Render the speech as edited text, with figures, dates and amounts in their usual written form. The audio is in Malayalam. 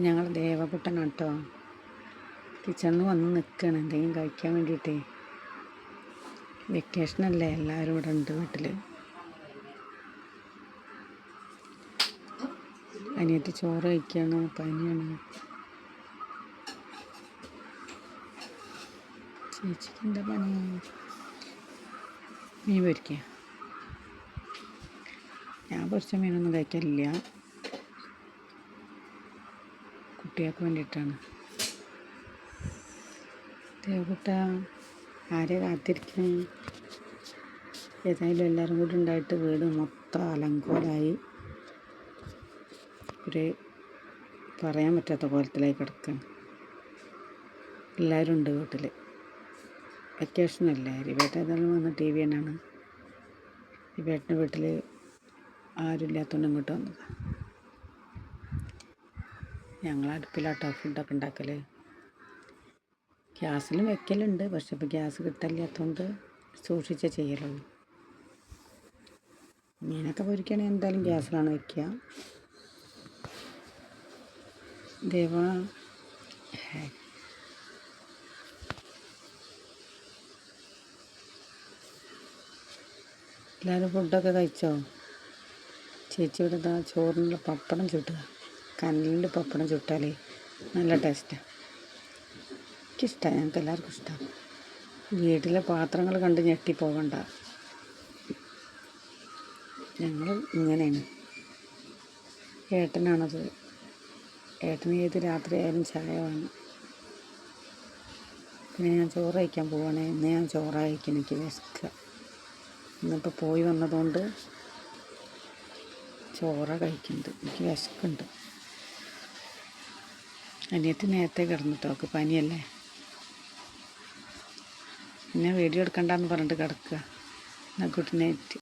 ഞങ്ങൾ ദേവകുട്ടനാണ് കേട്ടോ. കിച്ചണിൽ വന്ന് നിൽക്കുകയാണ് എന്തെങ്കിലും കഴിക്കാൻ വേണ്ടിയിട്ടേ. വെക്കേഷനല്ലേ, എല്ലാവരും ഇവിടെ ഉണ്ട് വീട്ടിൽ. അനിയത്തി ചോറ് കഴിക്കുകയാണ്, പനിയാണ്. ചേച്ചിക്ക് എന്താ പണി? മീൻ പൊരിക്കുക. ഞാൻ പൊരിച്ച മീനൊന്നും കഴിക്കാറില്ല, കുട്ടികൾക്ക് വേണ്ടിയിട്ടാണ്. ദേവകുട്ട ആരെ കാത്തിരിക്കണേ? ഏതായാലും എല്ലാവരും കൂടി ഉണ്ടായിട്ട് വീട് മൊത്തം അലങ്കോലായി, ഒരു പറയാൻ പറ്റാത്ത കോലത്തിലായി കിടക്കുകയാണ്. എല്ലാവരും ഉണ്ട് വീട്ടിൽ. വെക്കേഷനല്ലേ, റിവേട്ട ഏതായാലും വന്ന് ടി വി തന്നെയാണ്. റിവേട്ടിൻ്റെ വീട്ടിൽ ആരുമില്ലാത്തതുകൊണ്ട് ഇങ്ങോട്ട് വന്നത്. ഞങ്ങൾ അടുപ്പിലാട്ടോ ഫുഡൊക്കെ ഉണ്ടാക്കൽ. ഗ്യാസിലും വെക്കലുണ്ട്, പക്ഷെ ഇപ്പോൾ ഗ്യാസ് കിട്ടില്ലാത്തതുകൊണ്ട് സൂക്ഷിച്ചേ ചെയ്യലുള്ളൂ. മീനൊക്കെ പൊരിക്കുകയാണെങ്കിൽ എന്തായാലും ഗ്യാസിലാണ് വെക്കുക. ദേവ എല്ലാവരും ഫുഡൊക്കെ കഴിച്ചോ? ചേച്ചി ഇവിടെ ഇതാ ചോറിനുള്ള പപ്പടം ചുട്ടുക. കനലിൽ പപ്പടം ചുട്ടാലേ നല്ല ടേസ്റ്റാണ്. എനിക്കിഷ്ടമാണ്, ഞങ്ങൾക്ക് എല്ലാവർക്കും ഇഷ്ടമാണ്. വീട്ടിലെ പാത്രങ്ങൾ കണ്ട് ഞെട്ടി പോകണ്ട, ഞങ്ങൾ ഇങ്ങനെയാണ്. ഏട്ടനാണത്. ഏട്ടന് ഏത് രാത്രി ആയാലും ചായ വേണം. പിന്നെ ഞാൻ ചോറ് കഴിക്കാൻ പോവുകയാണെ. ഇന്ന് ഞാൻ ചോറ് കഴിക്കാൻ എനിക്ക് വിശക്കുക. ഇന്നിപ്പോൾ പോയി വന്നതുകൊണ്ട് ചോറ കഴിക്കുന്നുണ്ട്, എനിക്ക് വിശക്കുന്നുണ്ട്. അനിയത്തി നേരത്തെ കിടന്നിട്ടോ, അവൾക്ക് പനിയല്ലേ. പിന്നെ വീഡിയോ എടുക്കണ്ടെന്ന് പറഞ്ഞിട്ട് കിടക്കുക. എന്നാൽ ഗുഡ് നൈറ്റ്.